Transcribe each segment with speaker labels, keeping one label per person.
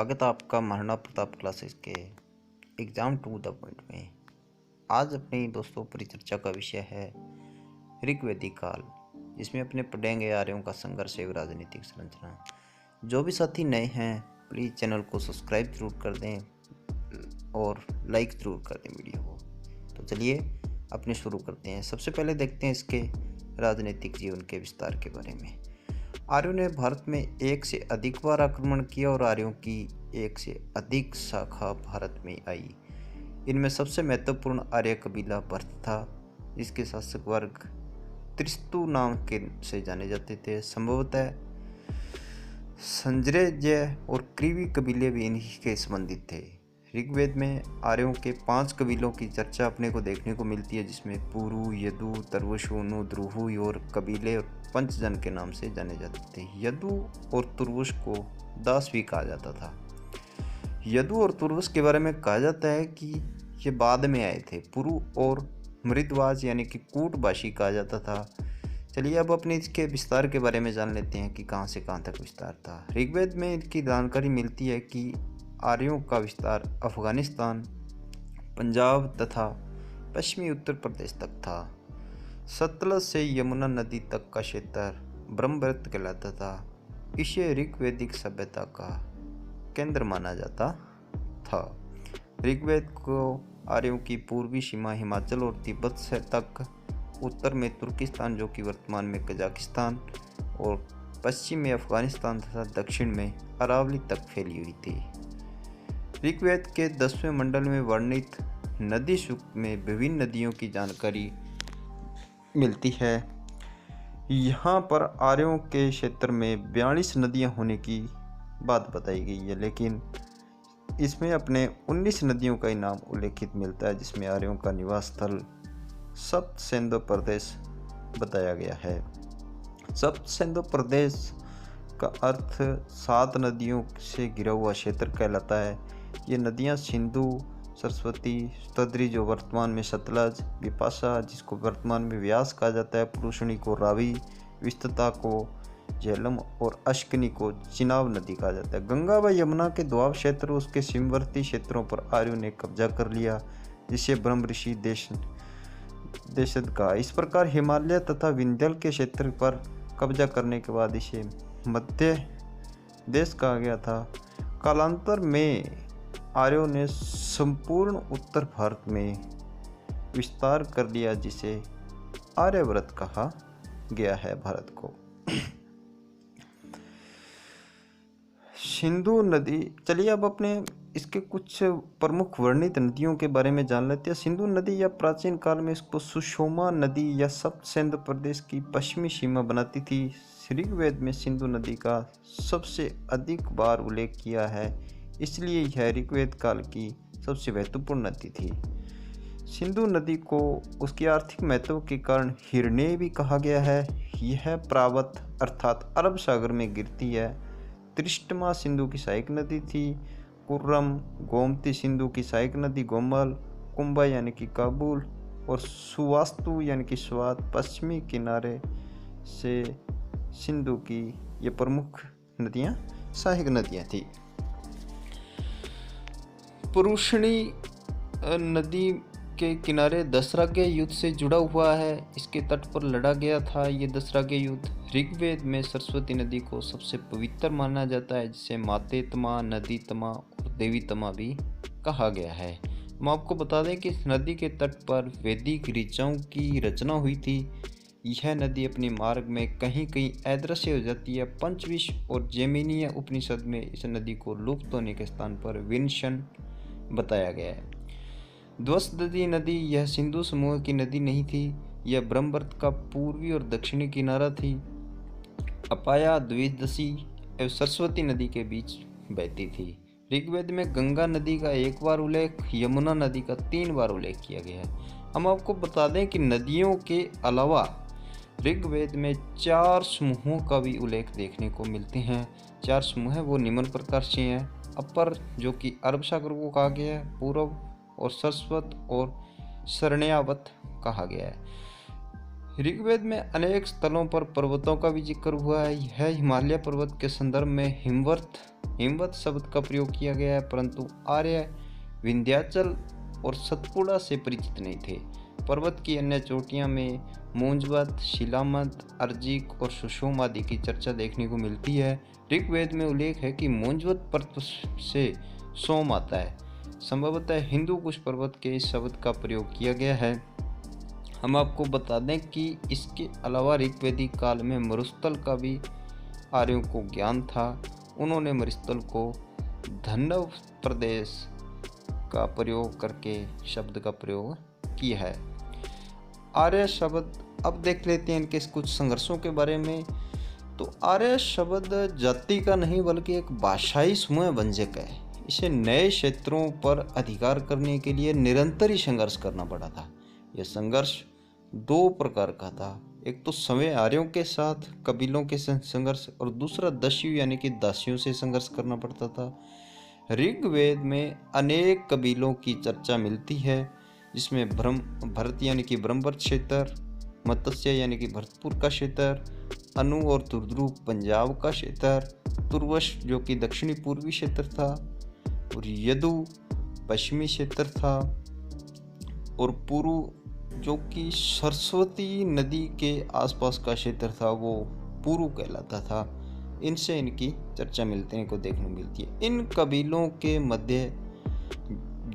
Speaker 1: स्वागत है आपका महाराणा प्रताप क्लासेस के एग्ज़ाम टू द पॉइंट में। आज अपनी दोस्तों परिचर्चा का विषय है ऋग्वैदिक काल, जिसमें अपने पढ़ेंगे आर्यों का संघर्ष एवं राजनीतिक संरचना। जो भी साथी नए हैं प्लीज़ चैनल को सब्सक्राइब जरूर कर दें और लाइक ज़रूर कर दें वीडियो को। तो चलिए अपने शुरू करते हैं। सबसे पहले देखते हैं इसके राजनीतिक जीवन के विस्तार के बारे में। आर्यों ने भारत में एक से अधिक बार आक्रमण किया और आर्यों की एक से अधिक शाखा भारत में आई। इनमें सबसे महत्वपूर्ण आर्य कबीला भरत था, जिसके शासक वर्ग त्रिस्तु नाम के से जाने जाते थे। संभवतः संजरेय और क्रीवी कबीले भी इन्हीं के संबंधित थे। ऋग्वेद में आर्यों के 5 कबीलों की चर्चा अपने को देखने को मिलती है, जिसमें पुरु, यदु, तुर्वशु, द्रुहु और कबीले और पंचजन के नाम से जाने जाते थे। यदु और तुर्वश को दास भी कहा जाता था। यदु और तुर्वश के बारे में कहा जाता है कि ये बाद में आए थे। पुरु और मृदवाज यानी कि कूटभाषी कहा जाता था। चलिए अब अपने इसके विस्तार के बारे में जान लेते हैं कि कहाँ से कहाँ तक विस्तार था। ऋग्वेद में इनकी जानकारी मिलती है कि आर्यों का विस्तार अफगानिस्तान, पंजाब तथा पश्चिमी उत्तर प्रदेश तक था। सतलज से यमुना नदी तक का क्षेत्र ब्रह्मवृत्त कहलाता था। इसे ऋग्वैदिक सभ्यता का केंद्र माना जाता था। ऋग्वेद को आर्यों की पूर्वी सीमा हिमाचल और तिब्बत से तक, उत्तर में तुर्किस्तान जो कि वर्तमान में कजाकिस्तान, और पश्चिम में अफगानिस्तान तथा दक्षिण में अरावली तक फैली हुई थी। ऋग्वेद के 10वें मंडल में वर्णित नदी सूक्त में विभिन्न नदियों की जानकारी मिलती है। यहाँ पर आर्यों के क्षेत्र में 42 नदियाँ होने की बात बताई गई है, लेकिन इसमें अपने 19 नदियों का ही नाम उल्लेखित मिलता है, जिसमें आर्यों का निवास स्थल सप्त सिंधु प्रदेश बताया गया है। सप्त सिंधु प्रदेश का अर्थ 7 नदियों से घिरा हुआ क्षेत्र कहलाता है। ये नदियाँ सिंधु, सरस्वती, स्तद्री जो वर्तमान में सतलज, विपाशा जिसको वर्तमान में व्यास कहा जाता है, पुरुषणी को रावी, विस्तता को झेलम और अश्कनी को चिनाब नदी कहा जाता है। गंगा व यमुना के दोआब क्षेत्र उसके सीमवर्ती क्षेत्रों पर आर्यों ने कब्जा कर लिया, जिसे ब्रह्म ऋषि देशद कहा। इस प्रकार हिमालय तथा विंध्य के क्षेत्र पर कब्जा करने के बाद इसे मध्य देश कहा गया था। कालांतर में आर्यों ने संपूर्ण उत्तर भारत में विस्तार कर लिया, जिसे आर्यव्रत कहा गया है भारत को। सिंधु नदी, चलिए अब अपने इसके कुछ प्रमुख वर्णित नदियों के बारे में जान लेते हैं। सिंधु नदी या प्राचीन काल में इसको सुषमा नदी या सप्त सिंधु प्रदेश की पश्चिमी सीमा बनाती थी। ऋग्वेद में सिंधु नदी का सबसे अधिक बार उल्लेख किया है, इसलिए यह ऋग्वेद काल की सबसे महत्वपूर्ण नदी थी। सिंधु नदी को उसके आर्थिक महत्व के कारण हिरण्य भी कहा गया है। यह प्रावत अर्थात अरब सागर में गिरती है। त्रिष्टमा सिंधु की सहायक नदी थी। कुर्रम, गोमती सिंधु की सहायक नदी गोमल, कुंभा यानी कि काबुल और सुवास्तु यानी कि स्वात पश्चिमी किनारे से सिंधु की ये प्रमुख नदियाँ सहायक नदियाँ थी। पुरुषणी नदी के किनारे दशराग्य युद्ध से जुड़ा हुआ है। इसके तट पर लड़ा गया था ये दशराग्य युद्ध। ऋग्वेद में सरस्वती नदी को सबसे पवित्र माना जाता है, जिसे माते तमा, नदी तमा और देवी तमा भी कहा गया है। हम आपको बता दें कि इस नदी के तट पर वैदिक ऋचाओं की रचना हुई थी। यह नदी अपने मार्ग में कहीं कहीं अदृश्य हो जाती है। पंचविश और जैमिनीय उपनिषद में इस नदी को लुप्त होने के स्थान पर विंशन बताया गया है। द्वसदती नदी यह सिंधु समूह की नदी नहीं थी, यह ब्रह्मवृत्त का पूर्वी और दक्षिणी किनारा थी। अपाया द्विदशी एवं सरस्वती नदी के बीच बहती थी। ऋग्वेद में गंगा नदी का 1 बार उल्लेख, यमुना नदी का 3 बार उल्लेख किया गया है। हम आपको बता दें कि नदियों के अलावा ऋग्वेद में 4 समूहों का भी उल्लेख देखने को मिलते हैं। 4 समूह वो निम्न प्रकार से हैं। अपर जो कि अरब सागर को कहा गया है, पूर्व और सरस्वत और शरण्यावत कहा गया है। ऋग्वेद में अनेक स्थलों पर पर्वतों का भी जिक्र हुआ है। यह हिमालय पर्वत के संदर्भ में हिमवत हिमवत शब्द का प्रयोग किया गया है, परंतु आर्य विंध्याचल और सतपुड़ा से परिचित नहीं थे। पर्वत की अन्य चोटियां में मूंजवत, शिलामत, अर्जिक और सुषोम आदि की चर्चा देखने को मिलती है। ऋग्वेद में उल्लेख है कि मूंजवत पर्वत से सोम आता है। संभवतः हिंदू कुश पर्वत के इस शब्द का प्रयोग किया गया है। हम आपको बता दें कि इसके अलावा ऋग्वेदिक काल में मरुस्थल का भी आर्यों को ज्ञान था। उन्होंने मरुस्थल को धन्व प्रदेश का प्रयोग करके शब्द का प्रयोग किया है। आर्य शब्द, अब देख लेते हैं इनके कुछ संघर्षों के बारे में। तो आर्य शब्द जाति का नहीं बल्कि एक भाषाई समूह वंजक है। इसे नए क्षेत्रों पर अधिकार करने के लिए निरंतर ही संघर्ष करना पड़ा था। यह संघर्ष दो प्रकार का था। एक तो स्वयं आर्यों के साथ कबीलों के संघर्ष और दूसरा दस्यु यानी कि दासियों से संघर्ष करना पड़ता था। ऋग्वेद में अनेक कबीलों की चर्चा मिलती है, जिसमें भरत यानी कि ब्रह्मवर्त क्षेत्र, मत्स्य यानी कि भरतपुर का क्षेत्र, अनु और तुर्द्रुव पंजाब का क्षेत्र, तुर्वश जो कि दक्षिणी पूर्वी क्षेत्र था, और यदु पश्चिमी क्षेत्र था, और पुरु जो कि सरस्वती नदी के आसपास का क्षेत्र था वो पुरु कहलाता था। इनसे इनकी चर्चा मिलने को देखने मिलती है। इन कबीलों के मध्य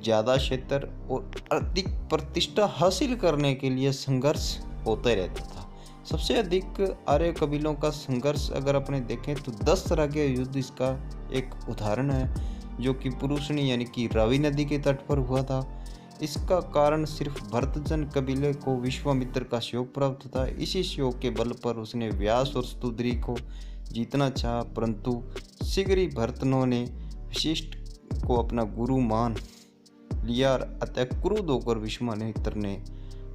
Speaker 1: ज़्यादा क्षेत्र और अधिक प्रतिष्ठा हासिल करने के लिए संघर्ष होता रहता था। सबसे अधिक आर्य कबीलों का संघर्ष अगर अपने देखें तो 10 तरह के युद्ध इसका एक उदाहरण है, जो कि पुरुषणी यानी कि रावी नदी के तट पर हुआ था। इसका कारण सिर्फ भरतजन कबीले को विश्वामित्र का सहयोग प्राप्त था। इसी सहयोग के बल पर उसने व्यास और स्तुद्री को जीतना चाहा, परंतु शीघ्र ही भरतनों ने वशिष्ठ को अपना गुरु मान लिया। अतः क्रुद्ध होकर विश्वामित्र ने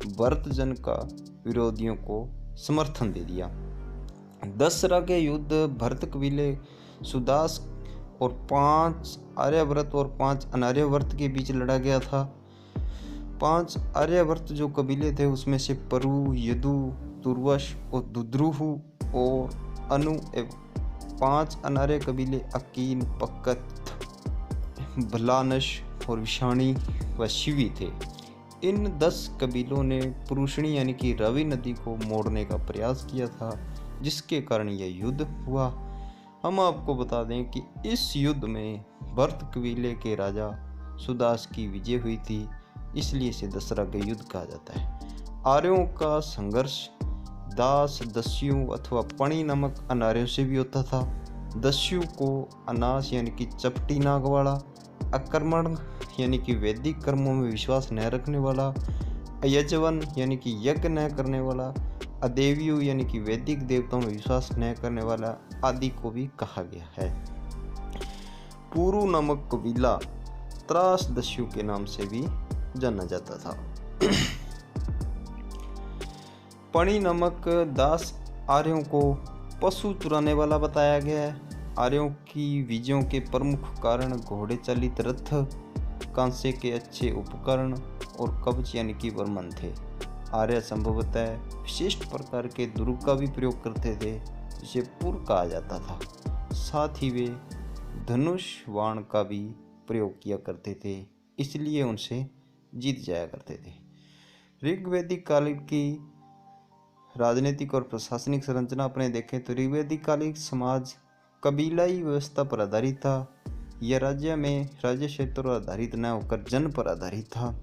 Speaker 1: भरतजन का विरोधियों को समर्थन दे दिया। 10 तरह के युद्ध भरत कबीले सुदास और 5 आर्यव्रत और 5 अनार्यव्रत के बीच लड़ा गया था। 5 आर्यव्रत जो कबीले थे उसमें से परु, यदु, तुर्वश और दुद्रुहु और अनु एवं 5 अनार्य कबीले अकीन, पक्कत, भलानश और विषाणी व शिवी थे। इन 10 कबीलों ने पुरुषणी यानी कि रावी नदी को मोड़ने का प्रयास किया था, जिसके कारण यह युद्ध हुआ। हम आपको बता दें कि इस युद्ध में भरत कबीले के राजा सुदास की विजय हुई थी, इसलिए इसे दशहरा का युद्ध कहा जाता है। आर्यों का संघर्ष दास, दस्यु अथवा पणी नामक अनार्यों से भी होता था। दस्यु को अनास यानी कि चपटी नाग वाला, अकर्मण यानी कि वैदिक कर्मों में विश्वास न रखने वाला, अयजवन यानी कि यज्ञ न करने वाला, अदेवियु यानी कि वैदिक देवताओं में विश्वास न करने वाला आदि को भी कहा गया है। पुरु नामक कबीला त्रास दस्यु के नाम से भी जाना जाता था। पणी नामक दास आर्यों को पशु चुराने वाला बताया गया है। आर्यों की विजयों के प्रमुख कारण घोड़े चालित रथ, कांसे के अच्छे उपकरण और कवच यानी कि वर्मन थे। आर्य संभवतः विशिष्ट प्रकार के दुर्ग का भी प्रयोग करते थे, जिसे पुर कहा जाता था। साथ ही वे धनुष बाण का भी प्रयोग किया करते थे, इसलिए उनसे जीत जाया करते थे। ऋग्वैदिक काल की राजनीतिक और प्रशासनिक संरचना अपने देखें तो ऋग्वैदिक कालिक समाज कबीलाई व्यवस्था पर आधारित था। यह राज्य क्षेत्र पर आधारित न होकर जन पर आधारित था।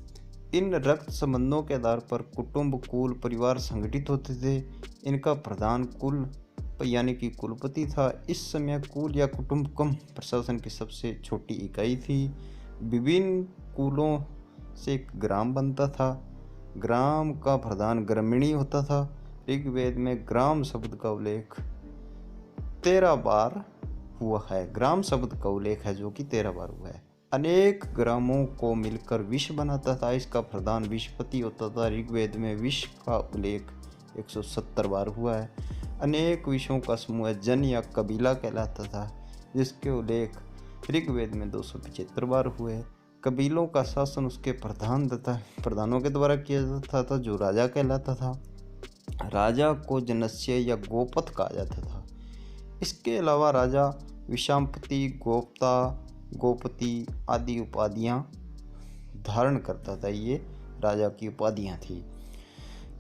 Speaker 1: इन रक्त संबंधों के आधार पर कुटुंब, कुल, परिवार संगठित होते थे। इनका प्रधान कुल यानी कि कुलपति था। इस समय कुल या कुटुंबकम प्रशासन की सबसे छोटी इकाई थी। विभिन्न कुलों से एक ग्राम बनता था। ग्राम का प्रधान ग्रामीणी होता था। ऋग्वेद में ग्राम शब्द का उल्लेख 13 बार हुआ है। ग्राम शब्द का उल्लेख है जो कि 13 बार हुआ है। अनेक ग्रामों को मिलकर विश्व बनाता था। इसका प्रधान विश्वपति होता था। ऋग्वेद में विश्व का उल्लेख 170 बार हुआ है। अनेक विषयों का समूह जन या कबीला कहलाता था, जिसके उल्लेख ऋग्वेद में 275 बार हुए। कबीलों का शासन उसके प्रधान तथा प्रधानों के द्वारा किया जाता था, जो राजा कहलाता था। राजा को जनस्य या गोपथ कहा जाता था। इसके अलावा राजा विषामपति, गोप्ता, गोपति आदि उपाधियां धारण करता था। ये राजा की उपाधियां थी।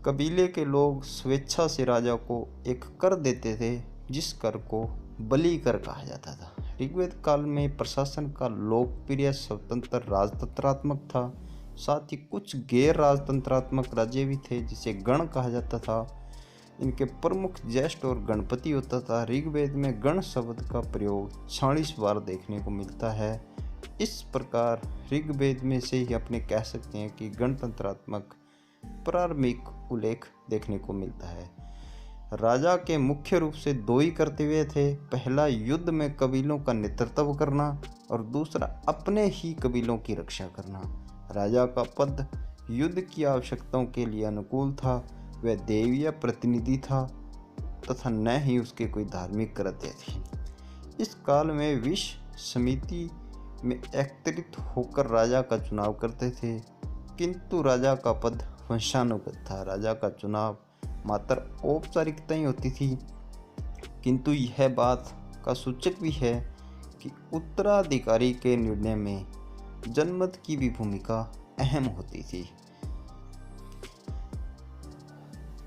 Speaker 1: कबीले के लोग स्वेच्छा से राजा को एक कर देते थे, जिस कर को बलि कर कहा जाता था। ऋग्वेद काल में प्रशासन का लोकप्रिय स्वतंत्र राजतंत्रात्मक था। साथ ही कुछ गैर राजतंत्रात्मक राज्य भी थे, जिसे गण कहा जाता था। इनके प्रमुख ज्येष्ठ और गणपति होता था। ऋग्वेद में गण शब्द का प्रयोग 46 बार देखने को मिलता है। इस प्रकार ऋग्वेद में से ही अपने कह सकते हैं कि गणतंत्रात्मक प्रारंभिक उल्लेख देखने को मिलता है। राजा के मुख्य रूप से दो ही कर्तव्य थे। पहला युद्ध में कबीलों का नेतृत्व करना और दूसरा अपने ही कबीलों की रक्षा करना। राजा का पद युद्ध की आवश्यकताओं के लिए अनुकूल था। वह दैवीय प्रतिनिधि था तथा न ही उसके कोई धार्मिक कृत्य थे। इस काल में विश्व समिति में एकत्रित होकर राजा का चुनाव करते थे, किंतु राजा का पद वंशानुगत था। राजा का चुनाव मात्र औपचारिकता ही होती थी, किंतु यह बात का सूचक भी है कि उत्तराधिकारी के निर्णय में जनमत की भी भूमिका अहम होती थी।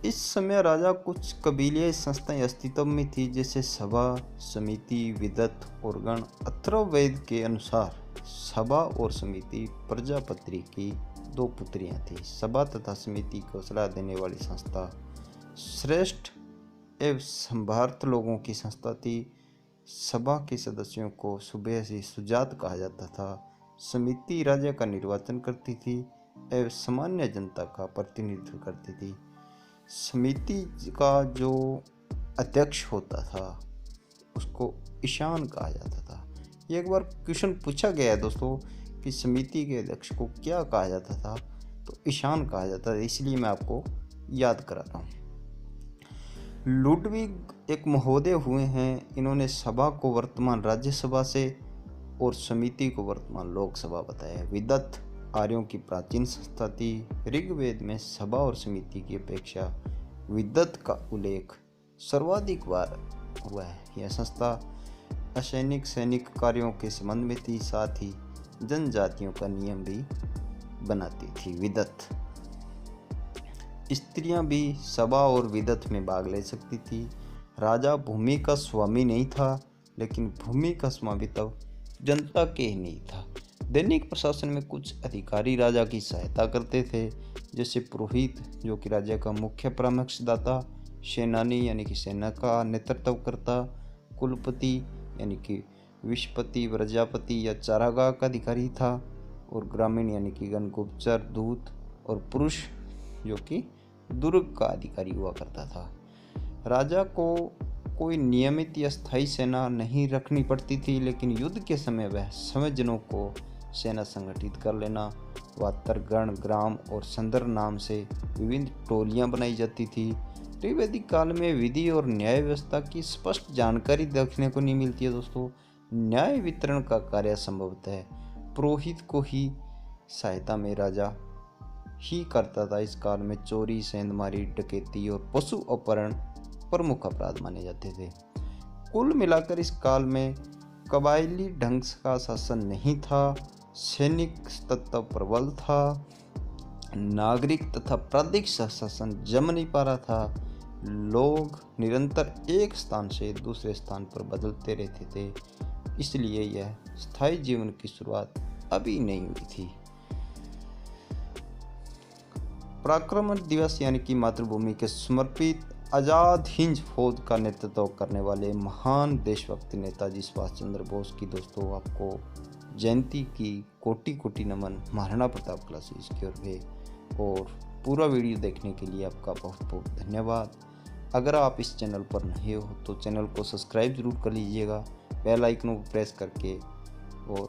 Speaker 1: इस समय राजा कुछ कबीलीय संस्थाएं अस्तित्व में थी, जैसे सभा, समिति, विदत और गण। अथर्ववेद के अनुसार सभा और समिति प्रजापति की दो पुत्रियां थी। सभा तथा समिति को सलाह देने वाली संस्था श्रेष्ठ एवं संभार्थ लोगों की संस्था थी। सभा के सदस्यों को सुबह से सुजात कहा जाता था। समिति राज्य का निर्वाचन करती थी एवं सामान्य जनता का प्रतिनिधित्व करती थी। समिति का जो अध्यक्ष होता था उसको ईशान कहा जाता था। ये एक बार क्वेश्चन पूछा गया है दोस्तों कि समिति के अध्यक्ष को क्या कहा जाता था, तो ईशान कहा जाता था, इसलिए मैं आपको याद करा रहा हूँ। लुडविग एक महोदय हुए हैं। इन्होंने सभा को वर्तमान राज्यसभा से और समिति को वर्तमान लोकसभा बताया। विदत आर्यों की प्राचीन संस्था थी। ऋग्वेद में सभा और समिति की अपेक्षा विदत का उल्लेख सर्वाधिक बार हुआ है। यह संस्था असैनिक सैनिक कार्यों के संबंध में थी, साथ ही जनजातियों का नियम भी बनाती थी। विदत स्त्रियां भी सभा और विदत में भाग ले सकती थी। राजा भूमि का स्वामी नहीं था, लेकिन भूमि का स्वामित्व जनता के ही नहीं था। दैनिक प्रशासन में कुछ अधिकारी राजा की सहायता करते थे, जैसे पुरोहित जो कि राज्य का मुख्य परामर्शदाता, सेनानी यानी कि सेना का नेतृत्व करता, कुलपति यानी कि विषपति, प्रजापति या चारागाह का अधिकारी था, और ग्रामीण यानी कि गणगुप्तचर, दूत, और पुरुष जो कि दुर्ग का अधिकारी हुआ करता था। राजा को कोई नियमित या स्थायी सेना नहीं रखनी पड़ती थी, लेकिन युद्ध के समय वह स्वजनों को सेना संगठित कर लेना, वातर, गण, ग्राम और संदर नाम से विभिन्न टोलियां बनाई जाती थी। ऋग्वैदिक काल में विधि और न्याय व्यवस्था की स्पष्ट जानकारी देखने को नहीं मिलती है दोस्तों। न्याय वितरण का कार्य संभवतः पुरोहित को ही सहायता में राजा ही करता था। इस काल में चोरी, सेंधमारी, डकैती और पशु अपहरण प्रमुख अपराध माने जाते थे। कुल मिलाकर इस काल में कबायली ढंग का शासन नहीं था, सैनिक तत्व प्रबल था, नागरिक तथा प्रादेशिक शासन जम नहीं पा रहा था। लोग निरंतर एक स्थान से दूसरे स्थान पर बदलते रहते थे, इसलिए यह स्थायी जीवन की शुरुआत अभी नहीं हुई थी। पराक्रम दिवस यानी कि मातृभूमि के समर्पित आज़ाद हिंद फौज का नेतृत्व करने वाले महान देशभक्ति नेताजी सुभाष चंद्र बोस की दोस्तों आपको जयंती की कोटि कोटि नमन महाराणा प्रताप क्लासेस की ओर से। और पूरा वीडियो देखने के लिए आपका बहुत बहुत धन्यवाद। अगर आप इस चैनल पर नए हो तो चैनल को सब्सक्राइब जरूर कर लीजिएगा, बेल आइकन को प्रेस करके और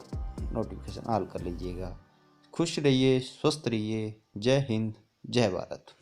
Speaker 1: नोटिफिकेशन ऑल कर लीजिएगा। खुश रहिए, स्वस्थ रहिए। जय हिंद, जय भारत।